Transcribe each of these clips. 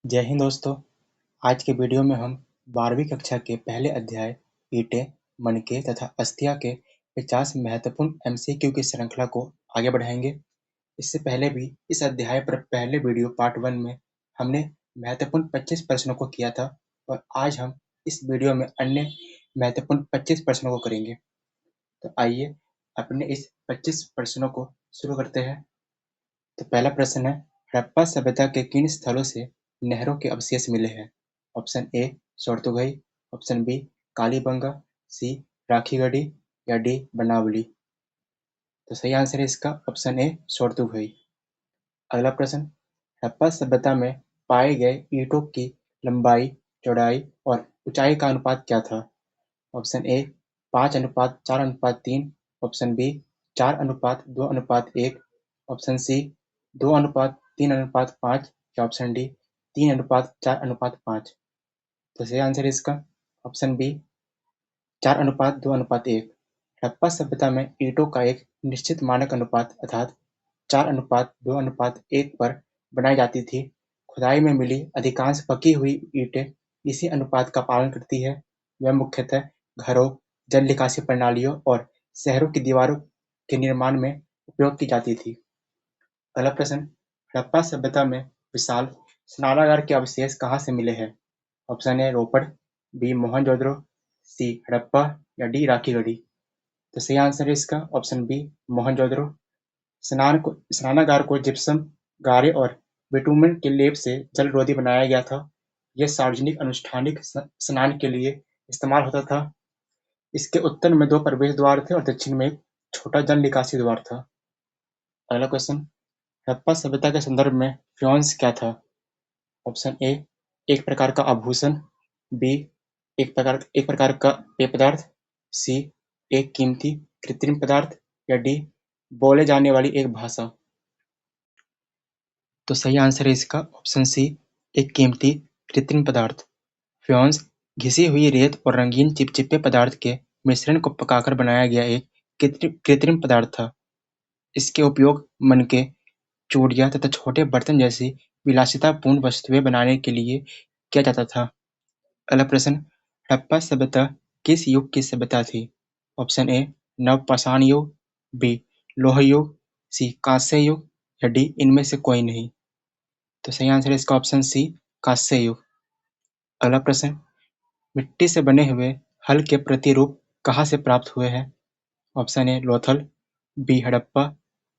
जय हिंद दोस्तों। आज के वीडियो में हम 12वीं कक्षा के पहले अध्याय ईंटें, मनके तथा अस्थियां के 50 महत्वपूर्ण एमसीक्यू की श्रृंखला को आगे बढ़ाएंगे। इससे पहले भी इस अध्याय पर पहले वीडियो पार्ट 1 में हमने महत्वपूर्ण 25 प्रश्नों को किया था और आज हम इस वीडियो में अन्य महत्वपूर्ण 25 प्रश्नों को करेंगे। तो आइए अपने इस 25 प्रश्नों को शुरू करते हैं। तो पहला प्रश्न है, हड़प्पा सभ्यता के किन स्थलों से नहरों के अवशेष मिले हैं? Option A Shortugai, option B Kalibangan, C Rakhigarhi या डी बनावली। तो सही आंसर है इसका ऑप्शन ए शोरतुगई। अगला प्रश्न, हड़प्पा सभ्यता में पाए गए ईंटों की लंबाई, चौड़ाई और ऊंचाई का अनुपात क्या था? Option A 5:4:3, option B 4:2:1, option C 2:3:5 या ऑप्शन डी 3:4:5। तो सही आंसर है इसका ऑप्शन बी 4:2:1। हड़प्पा सभ्यता में ईंटों का एक निश्चित मानक अनुपात अर्थात 4:2:1 पर बनाई जाती थी। खुदाई में मिली अधिकांश पकी हुई ईंटें इसी अनुपात का पालन करती है। वह मुख्यतः घरों, जल निकासी प्रणालियों और शहरों की दीवारों के निर्माण में उपयोग की जाती थी। अगला प्रश्न, हड़प्पा सभ्यता में विशाल स्नानागार के अवशेष कहाँ से मिले हैं? Option A Ropar, B Mohenjo-daro, C Harappa या डी राखीगढ़ी। तो सही आंसर है इसका ऑप्शन बी मोहनजोदड़ो। स्नानागार को जिप्सम, गारे और बिटुमेन के लेप से जलरोधी बनाया गया था। यह सार्वजनिक अनुष्ठानिक स्नान के लिए इस्तेमाल होता था। इसके उत्तर में 2 प्रवेश द्वार थे और दक्षिण में एक छोटा जल निकासी द्वार था। अगला क्वेश्चन, हड़प्पा सभ्यता के संदर्भ में फ्योन्स क्या था? ऑप्शन ए एक प्रकार का आभूषण, बी एक प्रकार का पेय पदार्थ, सी एक कीमती कृत्रिम पदार्थ या डी बोले जाने वाली एक भाषा। तो सही आंसर है इसका ऑप्शन सी एक कीमती कृत्रिम पदार्थ। फ्योन्स घिसी हुई रेत और रंगीन चिपचिपे पदार्थ के मिश्रण को पकाकर बनाया गया एक कृत्रिम पदार्थ था। इसके उपयोग मनके, चूड़ियां तथा छोटे बर्तन जैसी विलासितापूर्ण वस्तुएं बनाने के लिए किया जाता था। अगला प्रश्न, हड़प्पा सभ्यता किस युग की सभ्यता थी? ऑप्शन ए नवपाषाण युग, बी लौह युग, सी कांस्य युग या डी इनमें से कोई नहीं। तो सही आंसर है इसका ऑप्शन सी कांस्य युग। अगला प्रश्न, मिट्टी से बने हुए हल के प्रतिरूप कहाँ से प्राप्त हुए हैं? Option A Lothal, B Harappa,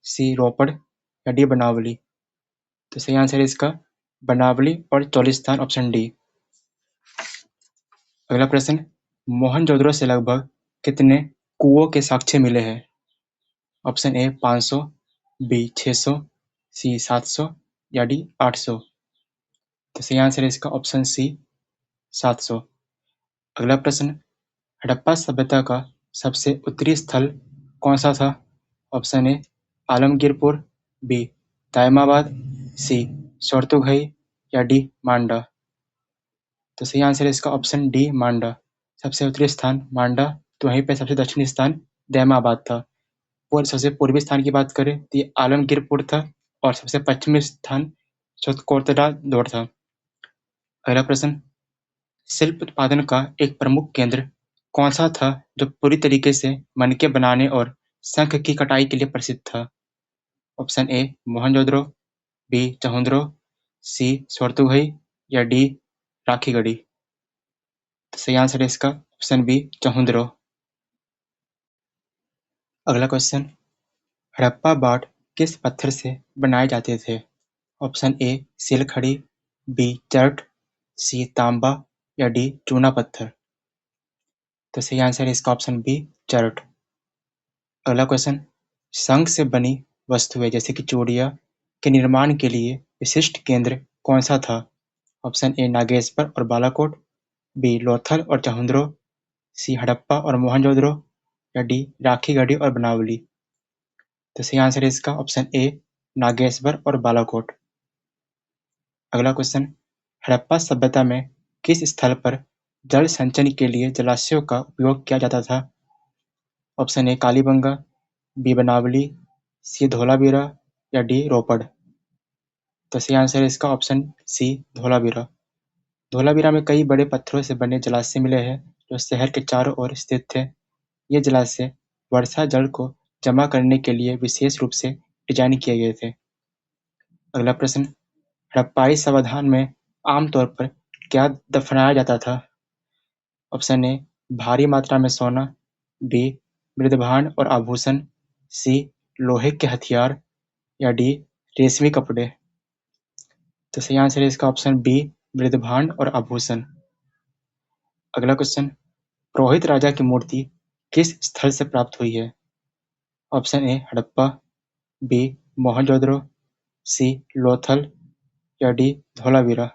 C Ropar या डी बनावली। तो सही आंसर है इसका बनावली और चोलिस्तान ऑप्शन डी। अगला प्रश्न, मोहनजोदड़ो से लगभग कितने कुओं के साक्ष्य मिले हैं? ऑप्शन ए 500, बी 600, सी 700 या डी 800। तो सही आंसर है इसका ऑप्शन सी 700। अगला प्रश्न, हड़प्पा सभ्यता का सबसे उत्तरी स्थल कौन सा था? Option A Alamgirpur, B Daimabad, C Shortugai या डी मांडा। तो सही आंसर है इसका ऑप्शन डी मांडा। सबसे उत्तरी स्थान मांडा, तो वहीं पे सबसे दक्षिणी स्थान दैमाबाद था। और सबसे पूर्वी स्थान की बात करें तो ये आलमगीरपुर था और सबसे पश्चिमी स्थान कोटद्वार था। अगला प्रश्न, शिल्प उत्पादन का एक प्रमुख केंद्र कौन सा था जो पूरी तरीके से मनके बनाने और शंख की कटाई के लिए प्रसिद्ध था? ऑप्शन ए मोहनजोदड़ो, बी चहुंद्रो, सी शोरतुगई या डी राखीगढ़ी। तो सही आंसर है इसका ऑप्शन बी चहुंद्रो। अगला क्वेश्चन, हड़प्पा बाट किस पत्थर से बनाए जाते थे? ऑप्शन ए सिलखड़ी, बी चर्ट, सी तांबा या डी चूना पत्थर। तो सही आंसर है इसका ऑप्शन बी चर्ट। अगला क्वेश्चन, शंख से बनी वस्तुएं जैसे कि चूड़ियां के निर्माण के लिए विशिष्ट केंद्र कौन सा था? ऑप्शन ए नागेश्वर और बालाकोट, बी लोथल और चहुंद्रो, सी हड़प्पा और मोहनजोदड़ो या डी राखीगढ़ी और बनावली। तो सही आंसर है इसका ऑप्शन ए नागेश्वर और बालाकोट। अगला क्वेश्चन, हड़प्पा सभ्यता में किस स्थल पर जल संचयन के लिए जलाशयों का उपयोग किया जाता था? ऑप्शन ए कालीबंगा, बी बनावली, सी धोलावीरा या डी रोपड़। तो सही आंसर है इसका ऑप्शन सी, धोलावीरा। धोलावीरा में कई बड़े पत्थरों से बने जलाशय मिले हैं जो शहर के चारों ओर स्थित थे। ये जलाशय वर्षा जल को जमा करने के लिए विशेष रूप से डिजाइन किए गए थे। अगला प्रश्न, हड़प्पाई समाधान में आमतौर पर क्या दफनाया जाता था? ऑप्शन ए, भारी मात्रा में सोना, बी, मृदभांड और आभूषण, सी, लोहे के हथियार या डी, रेशमी कपड़े। तो सही आंसर है इसका ऑप्शन बी, मृदभांड और आभूषण। अगला क्वेश्चन, पुरोहित राजा की मूर्ति किस स्थल से प्राप्त हुई है? Option A, Harappa, B, Mohenjo-daro, C, Lothal या डी, धोलावीरा।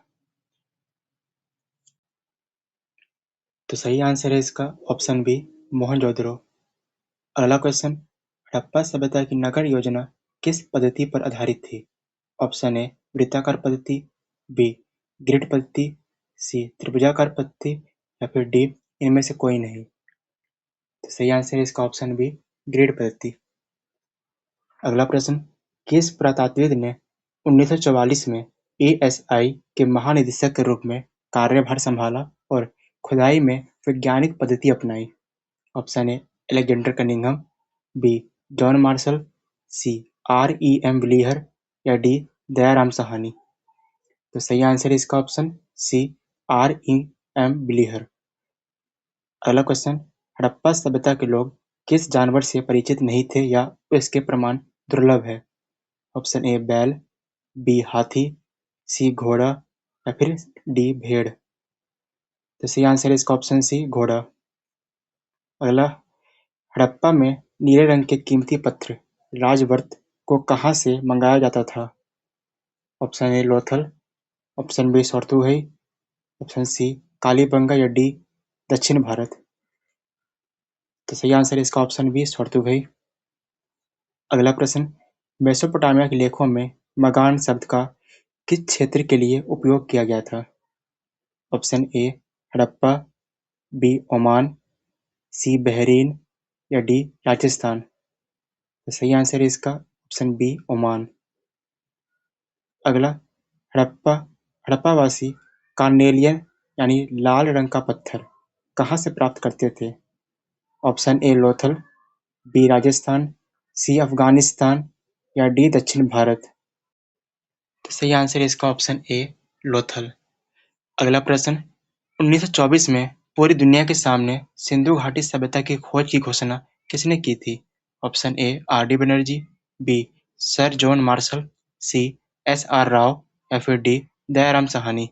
तो सही आंसर है इसका ऑप्शन बी, मोहनजोदड़ो। अगला क्वेश्चन, हड़प्पा सभ्यता की नगर योजना किस पद्धति पर आधारित थी? ऑप्शन ए, वृत्ताकार पद्धति, बी, ग्रिड पद्धति, सी, त्रिभुजाकार पद्धति या फिर डी, इनमें से कोई नहीं। तो सही आंसर है इसका ऑप्शन बी, ग्रिड पद्धति। अगला प्रश्न, किस पुरातात्विद ने 1944 में एएसआई के महानिदेशक के रूप में कार्यभार संभाला और खुदाई में वैज्ञानिक पद्धति अपनाई? Option A, Alexander Cunningham, B, John Marshall, C, R E M. Wheeler या डी, दयाराम साहनी। तो सही आंसर है इसका ऑप्शन सी, आर.ई.एम. व्हीलर। अगला क्वेश्चन, हड़प्पा सभ्यता के लोग किस जानवर से परिचित नहीं थे या इसके प्रमाण दुर्लभ है? ऑप्शन ए, बैल, बी, हाथी, सी, घोड़ा या फिर डी, भेड़। तो सही आंसर है इसका ऑप्शन सी, घोड़ा। अगला, हड़प्पा में नीले रंग के कीमती पत्थर राजवर्त को कहाँ से मंगाया जाता था? Option A, Lothal, option B, Shortugai, option C, Kalibangan या डी, दक्षिण भारत। तो सही आंसर है इसका ऑप्शन बी, सोर्तुगई। अगला प्रश्न, मेसोपोटामिया के लेखों में मगान शब्द का किस क्षेत्र के लिए उपयोग किया गया था? Option A, Harappa, B, Oman, C, Bahrain या डी, राजस्थान। तो सही आंसर है इसका ऑप्शन बी, ओमान। अगला, हड़प्पा हड़प्पावासी कार्नेलियन यानी लाल रंग का पत्थर कहाँ से प्राप्त करते थे? Option A, Lothal, B, Rajasthan, C, Afghanistan या डी, दक्षिण भारत। तो सही आंसर है इसका ऑप्शन ए, लोथल। अगला प्रश्न, 1924 में पूरी दुनिया के सामने सिंधु घाटी सभ्यता की खोज की घोषणा किसने की थी? Option A, R D Banerjee, B, sir John Marshall, C, S R Rao या फिर डी, दयाराम साहनी।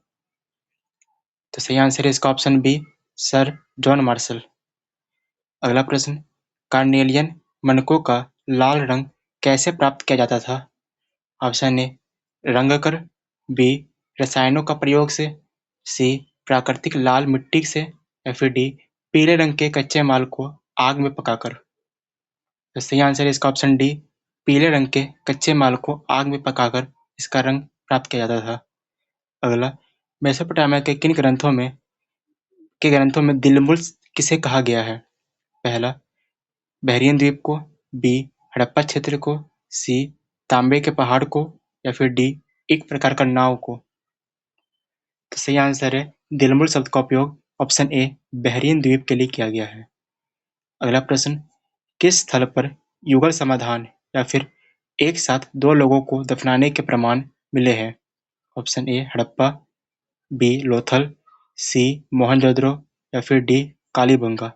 तो सही आंसर है इसका option B, sir John Marshall. अगला प्रश्न, कार्नेलियन मनकों का लाल रंग कैसे प्राप्त किया जाता था? ऑप्शन ए, रंगकर, बी, रसायनों का प्रयोग से, सी, प्राकृतिक लाल मिट्टी से या फिर डी, पीले रंग के कच्चे माल को आग में पकाकर। तो सही आंसर है इसका ऑप्शन डी, पीले रंग के कच्चे माल को आग में पकाकर इसका रंग प्राप्त किया जाता था। अगला, मेसोपोटामिया के किन ग्रंथों में दिलमुल किसे कहा गया है? पहला, बहरीन द्वीप को, बी, हड़प्पा क्षेत्र को, सी, तांबे के पहाड़ को या फिर डी, एक प्रकार का नाव को। तो सही आंसर है दिलमुल शब्द का उपयोग ऑप्शन ए, बहरीन द्वीप के लिए किया गया है। अगला प्रश्न, किस स्थल पर युगल समाधान या फिर एक साथ दो लोगों को दफनाने के प्रमाण मिले हैं? Option A, Harappa, B, Lothal, C, Mohenjo-daro या फिर डी, कालीबंगा।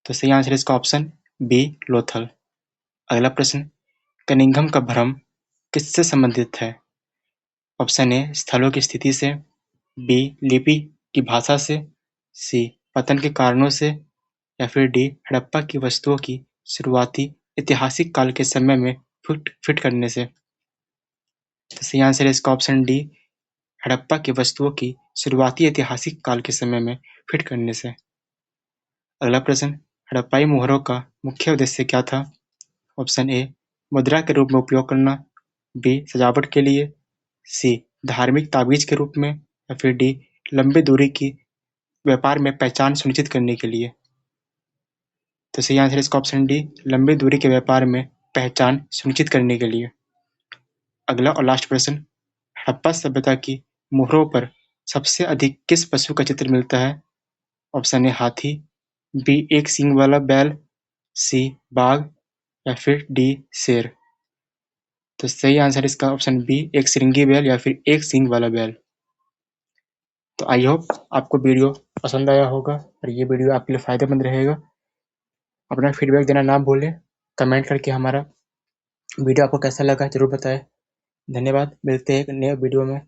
तो सही आंसर है इसका ऑप्शन बी, लोथल। अगला प्रश्न, कनिंघम का भ्रम किससे संबंधित है? ऑप्शन ए, स्थलों की स्थिति से, बी, लिपि की भाषा से, सी, पतन के कारणों से या फिर डी, हड़प्पा की वस्तुओं की शुरुआती ऐतिहासिक काल के समय में फिट करने से। तो सही आंसर है इसका ऑप्शन डी, हड़प्पा की वस्तुओं की शुरुआती ऐतिहासिक काल के समय में फिट करने से। अगला प्रश्न, हड़प्पाई मोहरों का मुख्य उद्देश्य क्या था? ऑप्शन ए, मुद्रा के रूप में उपयोग करना, बी, सजावट के लिए, सी, धार्मिक ताबीज के रूप में या फिर डी, लंबी दूरी की व्यापार में पहचान सुनिश्चित करने के लिए। तो सही आंसर है इसका ऑप्शन डी, लंबी दूरी के व्यापार में पहचान सुनिश्चित करने के लिए। अगला और लास्ट प्रश्न, हड़प्पा सभ्यता की मोहरों पर सबसे अधिक किस पशु का चित्र मिलता है? ऑप्शन ए हाथी, बी एक सींग वाला बैल, सी बाघ या फिर डी शेर। तो सही आंसर इसका ऑप्शन बी एक सिरंगी बैल या फिर एक सींग वाला बैल। तो आई होप आपको वीडियो पसंद आया होगा और ये वीडियो आपके लिए फायदेमंद रहेगा। अपना फीडबैक देना ना भूलें, कमेंट करके हमारा वीडियो आपको कैसा लगा जरूर बताएं। धन्यवाद, मिलते हैं एक नए वीडियो में।